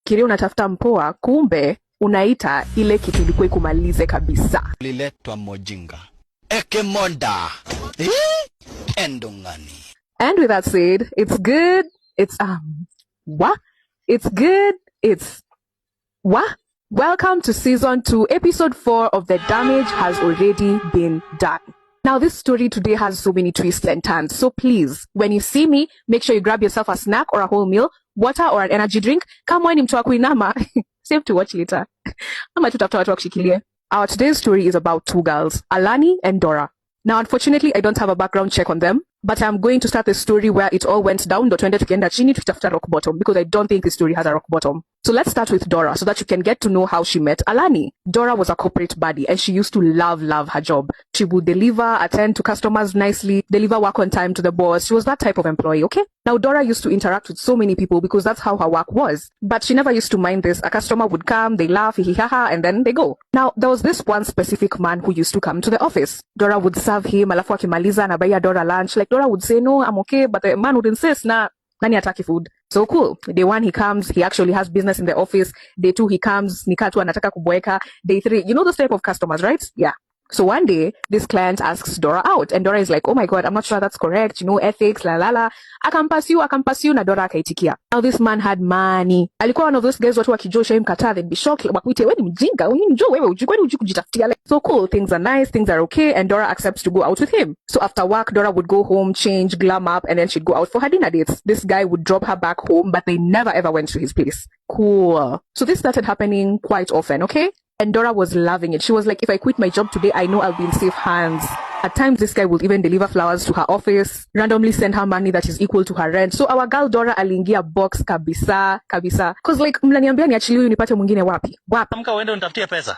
unafikiria unatafuta mpoa, kumbe unaita ile kitu ilikuwa ikumalize kabisa. Liletwa mojinga. Ekemonda. Endongani. And with that said, it's good. It's what? It's good. It's what? Welcome to season 2, episode 4 of The Damage Has Already Been Done. Now, this story today has so many twists and turns. So please, when you see me, make sure you grab yourself a snack or a whole meal, water or an energy drink. Come on, mtu wa kuinama. Save to watch later. Our today's story is about two girls, Elani and Dora. Now, unfortunately, I don't have a background check on them, but I'm going to start the story where it all went down, tuende tukienda chini tutafuta rock bottom, because I don't think the story has a rock bottom. So let's start with Dora so that you can get to know how she met Elani. Dora was a corporate baddie and she used to love her job. She would deliver, attend to customers nicely, deliver work on time to the boss. She was that type of employee, okay? Now, Dora used to interact with so many people because that's how her work was. But she never used to mind this. A customer would come, they laugh, hihihaha, and then they go. Now, there was this one specific man who used to come to the office. Dora would serve him, alafu akimaliza anabaiya Dora lunch. Like, Dora would say, no, I'm okay, but the man would insist, na nani ataki food. So cool. Day 1 he comes, he actually has business in the office. Day 2 he comes, nikatu anataka kuboeka. Day 3, you know those type of customers, right? Yeah. So one day, this client asks Dora out, and Dora is like, oh my God, I'm not sure that's correct, you know, ethics, la la la. Akampa siu, na Dora akaitikia. Now this man had money. Alikuwa one of those guys watu wakijosha him kataa, they'd be shocked, wakuite, we ni mjinga, wewe ujikujitafutia. So cool, things are nice, things are okay, and Dora accepts to go out with him. So after work, Dora would go home, change, glam up, and then she'd go out for her dinner dates. This guy would drop her back home, but they never ever went to his place. Cool. So this started happening quite often, okay? And Dora was loving it. She was like, if I quit my job today, I know I'll be in safe hands. At times, this guy would even deliver flowers to her office, randomly send her money that is equal to her rent. So our girl Dora aliingia box kabisa. Cause like, mnaniambia niachilie huyu nipate mwingine wapi? Amka uende unitafutie pesa.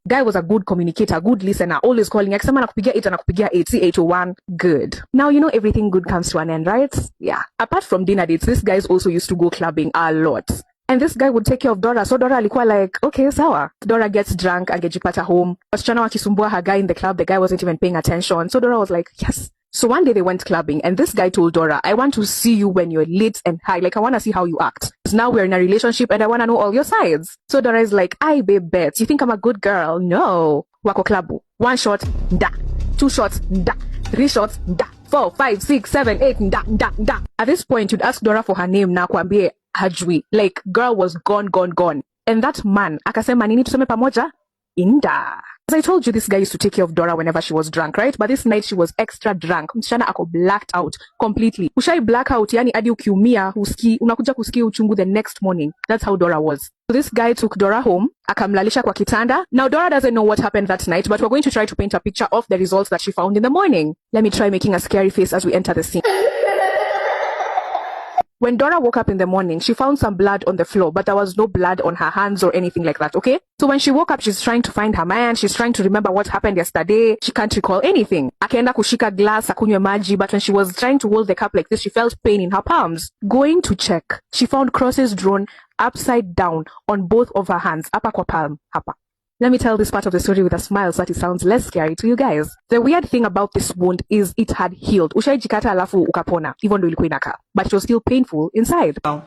Guy was a good communicator, good listener, always calling. Akisema nakupigia 8 anakupigia 8, see 801. Good. Now, you know everything good comes to an end, right? Yeah. Apart from dinner dates, this guy also used to go clubbing a lot. And this guy would take care of Dora. So Dora alikuwa like, okay, sawa. Dora gets drunk, angejipata home. Wasichana wakisumbua her guy in the club, the guy wasn't even paying attention. So Dora was like, yes. So one day they went clubbing and this guy told Dora, I want to see you when you're lit and high. Like, I want to see how you act. Because now we're in a relationship and I want to know all your sides. So Dora is like, I babe bet. You think I'm a good girl? No. Wako klabu. 1 shot, da. 2 shots, da. 3 shots, da. 4, 5, 6, 7, 8, da. At this point, you'd ask Dora for her name na kuambie hajui. Like, girl was gone. And that man, akasema nini tuseme pamoja? Inda. As I told you, this guy used to take care of Dora whenever she was drunk, right? But this night she was extra drunk. Msichana ako blacked out completely. Ushai blackout, yani adi ukiumia, unakuja kusikia uchungu the next morning. That's how Dora was. So this guy took Dora home, akamlalisha kwa kitanda. Now Dora doesn't know what happened that night, but we're going to try to paint a picture of the results that she found in the morning. Let me try making a scary face as we enter the scene. When Dora woke up in the morning, she found some blood on the floor, but there was no blood on her hands or anything like that, okay? So when she woke up, she's trying to find her man. She's trying to remember what happened yesterday. She can't recall anything. Akaenda kushika glass, akunywe maji, but when she was trying to hold the cup like this, she felt pain in her palms. Going to check, she found crosses drawn upside down on both of her hands. Hapa kwa palm, hapa. Let me tell this part of the story with a smile so that it sounds less scary to you guys. The weird thing about this wound is it had healed. Ushaijikata alafu ukapona, even though ilikuwa inaka. But it was still painful inside. Oh,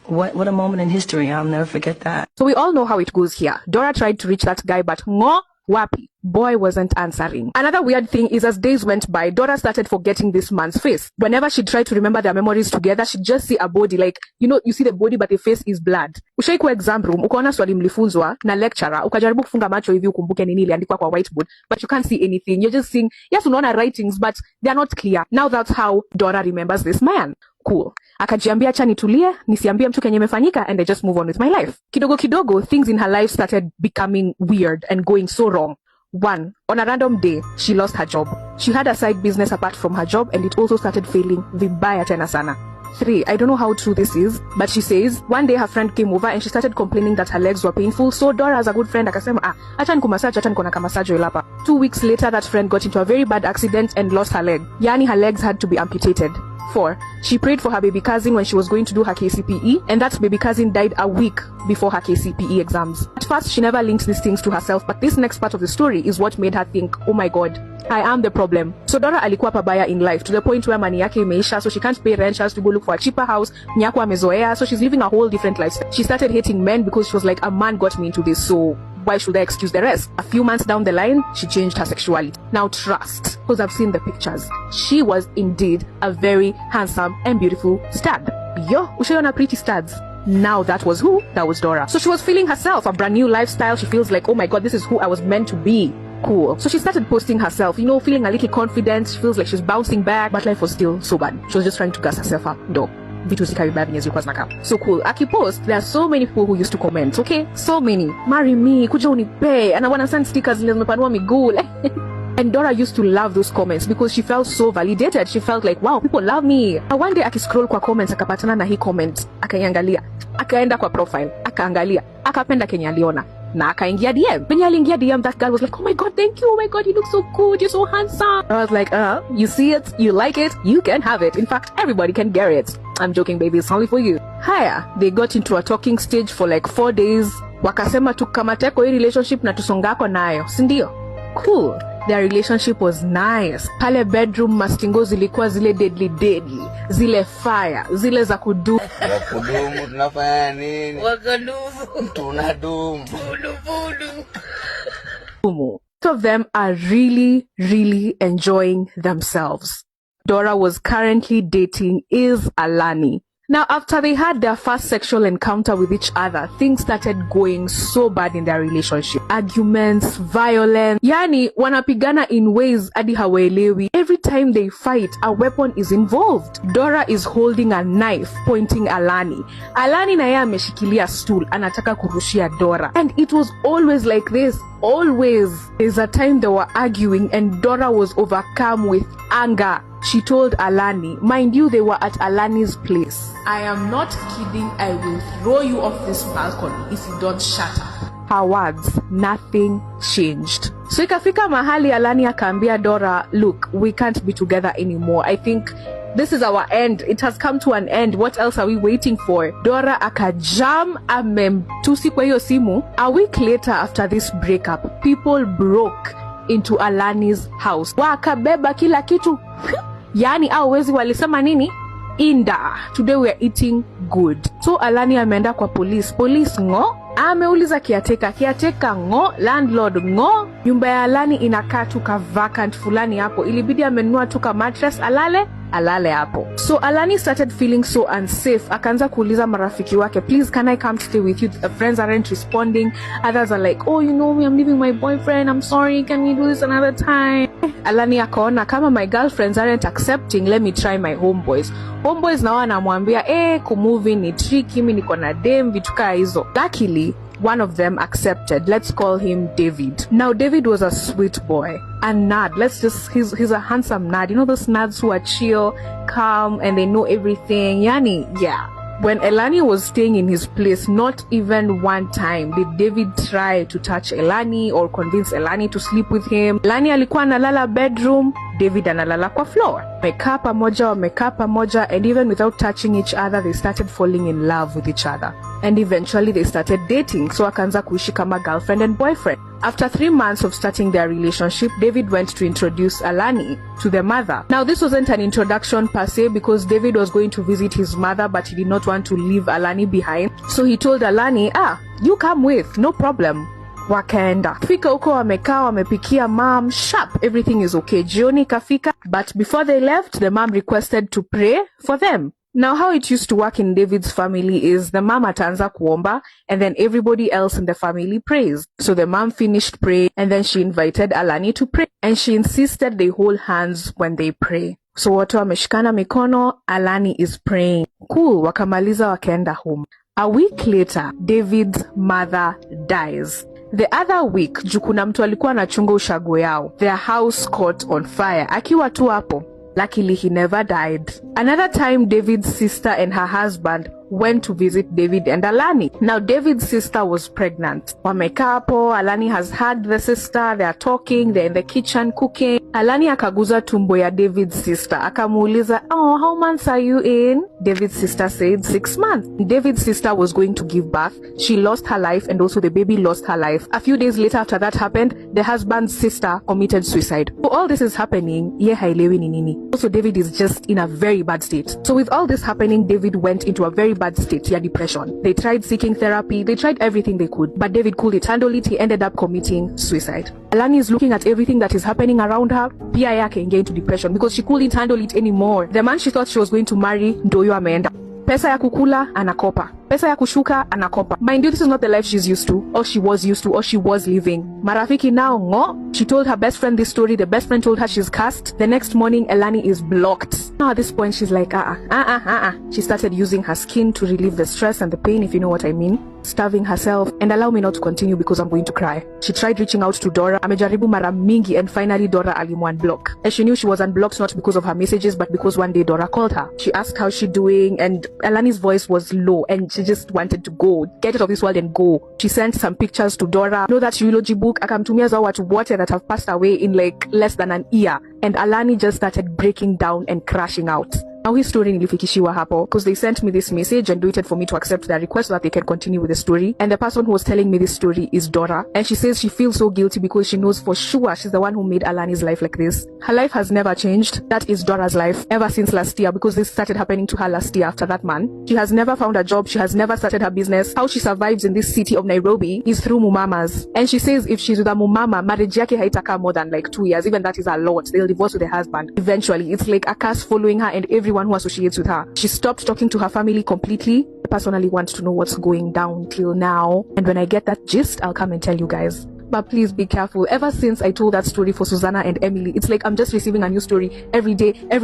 what a moment in history. I'll never forget that. So we all know how it goes here. Dora tried to reach that guy, but wapi. Boy wasn't answering. Another weird thing is as days went by, Dora started forgetting this man's face. Whenever she tried to remember their memories together, she'd just see a body, like, you know, you see the body but the face is blood. Ushaikuwa exam room, ukaona swali mlifunzwa na lecturer, ukajaribu kufunga macho hivi ukumbuke nini iliandikwa kwa whiteboard, but you can't see anything. You're just seeing, yes, unaona writings, but they're not clear. Now that's how Dora remembers this man. Cool. Akajiambia acha nitulie, nisiambie mtu kenye imefanyika, and I just move on with my life. Kidogo, things in her life started becoming weird and going so wrong. 1. On a random day, she lost her job. She had a side business apart from her job and it also started failing vibaya tena sana. 3. I don't know how true this is, but she says, one day her friend came over and she started complaining that her legs were painful, so Dora as a good friend akasema, acha nikumassage, acha nikona kamassage ilapa. 2 weeks later, that friend got into a very bad accident and lost her leg. Yani her legs had to be amputated. 4. She prayed for her baby cousin when she was going to do her KCPE, and that baby cousin died a week before her KCPE exams. At first, she never linked these things to herself, but this next part of the story is what made her think, oh my god, I am the problem. So Dora alikuwa pabaya in life to the point where money yake imeisha, so she can't pay rent, she has to go look for a cheaper house. Nyako amezoea, so she's living a whole different life. She started hating men because she was like, a man got me into this, so why should I excuse the rest? A few months down the line, she changed her sexuality. Now trust, because I've seen the pictures. She was indeed a very handsome and beautiful stud. Yo, ushayona pretty studs. Now that was who? That was Dora. So she was feeling herself, a brand new lifestyle. She feels like, oh my god, this is who I was meant to be. Cool. So she started posting herself, you know, feeling a little confident. She feels like she's bouncing back, but life was still so bad. She was just trying to gas herself up. Vitu zikawi bad venye zilikuwa zinaka. So cool. Akipost, there are so many people who used to comment, okay? So many. Marry me, kuja unipe, and I wanna send stickers zile zimepanua miguu. And Dora used to love those comments because she felt so validated. She felt like, wow, people love me. And one day akiscroll kwa comments, akapatana na hii comment, akaiangalia, akaenda kwa profile, akaangalia, akapenda kenye aliona, na akaingia DM. When aliingia DM, that girl was like, oh my god, thank you, oh my god, you look so good, you're so handsome. I was like, you see it, you like it, you can have it. In fact, everybody can get it. I'm joking, baby, it's only for you. Haya, they got into a talking stage for like 4 days. Wakasema tukamateko hii relationship na tusongako nayo, sindio? Cool. Their relationship was nice. Pale bedroom mastingo zilikuwa zile deadly. Zile fire. Zile za kudumu. Wakudumu tunafanya nini? Wakadumu. Tunadumu. Both of them are really, really enjoying themselves. Dora was currently dating Elani. Now, after they had their first sexual encounter with each other, things started going so bad in their relationship. Arguments, violence. Yani, wanapigana in ways adi hawaelewi. Every time they fight, a weapon is involved. Dora is holding a knife, pointing Elani. Elani na yeye ameshikilia stool, anataka kurushia Dora. And it was always like this. Always. There's a time they were arguing and Dora was overcome with anger. She told Elani, mind you, they were at Elani's place. I am not kidding, I will throw you off this balcony if you don't shut up. Her words, nothing changed. So ikafika mahali Elani akaambia Dora, look, we can't be together anymore. I think this is our end. It has come to an end. What else are we waiting for? Dora akajam amemtusi kwa hiyo simu. A week later after this breakup, people broke into Elani's house. Wakabeba kila kitu. Yani au wezi walisema nini? Inda. Today we are eating good. So Elani ameenda kwa police. Police ngo. Ameuliza kiateka ngo. Landlord ngo. Nyumba ya Elani inakaa tuka vacant fulani hapo. Ilibidi amenunua tuka mattress alale hapo. So Elani started feeling so unsafe. Akaanza kuuliza marafiki wake, please can I come stay with you? The friends aren't responding. Others are like, oh, you know me, I'm leaving my boyfriend, I'm sorry, can we do this another time? Elani akaona kama my girlfriends aren't accepting, let me try my homeboys. Homeboys na wanamwambia kumove ni tricky, mimi niko na dem, vitu kaa hizo. Luckily, one of them accepted. Let's call him David. Now, David was a sweet boy. A nerd. He's a handsome nerd. You know those nerds who are chill, calm, and they know everything. Yani, yeah. When Elani was staying in his place, not even one time did David try to touch Elani or convince Elani to sleep with him. Elani alikuwa analala bedroom, David analala kwa floor. Wamekaa pamoja, and even without touching each other, they started falling in love with each other. And eventually they started dating, so akaanza kuishi kama girlfriend and boyfriend. After 3 months of starting their relationship, David went to introduce Elani to their mother. Now, this wasn't an introduction per se because David was going to visit his mother, but he did not want to leave Elani behind. So he told Elani, you come with, no problem. Wakaenda. Fika huko wamekaa, wamepikia mom, sharp, everything is okay. Jioni kafika, but before they left, the mom requested to pray for them. Now, how it used to work in David's family is the mom ataanza kuomba and then everybody else in the family prays. So the mom finished praying and then she invited Elani to pray and she insisted they hold hands when they pray. So watu wameshikana mikono, Elani is praying. Cool, wakamaliza wakaenda home. A week later, David's mother dies. The other week, kuna mtu alikuwa anachunga ushago yao. Their house caught on fire. Akiwa tu hapo. Luckily, he never died. Another time, David's sister and her husband went to visit David and Elani. Now, David's sister was pregnant. Wamekapo, Elani has had the sister, they are talking, they're in the kitchen cooking. Elani akaguza tumbo ya David's sister. Akamuuliza, oh, how months are you in? David's sister said 6 months. David's sister was going to give birth. She lost her life and also the baby lost her life. A few days later after that happened, the husband's sister committed suicide. So all this is happening, ye hailewi ni nini. Also, David is just in a very bad state. So with all this happening, David went into a very bad state, depression. They tried seeking therapy, they tried everything they could, but David couldn't handle it. He ended up committing suicide. Elani is looking at everything that is happening around her. Pia yake ingia into depression because she couldn't handle it anymore. The man she thought she was going to marry, ndoyo ameenda. Pesa ya kukula, anakopa. Pesa ya kushuka, anakopa. Mind you, this is not the life she's used to, or she was used to, or she was living. Marafiki now, ngo. She told her best friend this story. The best friend told her she's cursed. The next morning, Elani is blocked. Now at this point, she's like, She started using her skin to relieve the stress and the pain, if you know what I mean. Starving herself, and allow me not to continue because I'm going to cry. She tried reaching out to Dora. Amejaribu mara mingi, and finally Dora alimu-unblock. And she knew she was unblocked not because of her messages, but because one day Dora called her. She asked how she doing, and Elani's voice was low, and she just wanted to go, get out of this world and go. She sent some pictures to Dora. Know that eulogy book, akamtumia za watu wote that have passed away in like less than an year. And Elani just started breaking down and crashing out. Now his story nilifikishiwa hapo because they sent me this message and waited for me to accept their request so that they can continue with the story. And the person who was telling me this story is Dora, and she says she feels so guilty because she knows for sure she's the one who made Elani's life like this. Her life has never changed. That is Dora's life ever since last year, because this started happening to her last year after that man. She has never found a job. She has never started her business. How she survives in this city of Nairobi is through mumamas. And she says if she's with a mumama, marriage yake haitaka more than like 2 years. Even that is a lot. They'll divorce with the husband eventually. It's like a curse following her and everyone who associates with her. She stopped talking to her family completely. I personally want to know what's going down till now, and when I get that gist, I'll come and tell you guys. But please be careful. Ever since I told that story for Susanna and Emily, it's like I'm just receiving a new story every day. At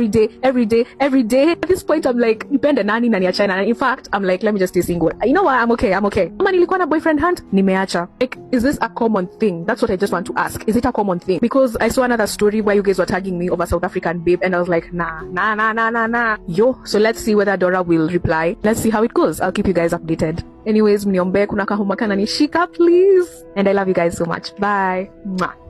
this point, I'm like, nipende nani na niachane. And in fact, I'm like, let me just stay single. You know what? I'm okay. Kama nilikuwa na boyfriend hunt, nimeacha. Like, is this a common thing? That's what I just want to ask. Is it a common thing? Because I saw another story where you guys were tagging me of a South African babe, and I was like, nah. Yo, so let's see whether Dora will reply. Let's see how it goes. I'll keep you guys updated. Anyways, mniombe kuna kahoma kana nishika, please. And I love you guys so much. Bye. Mwah.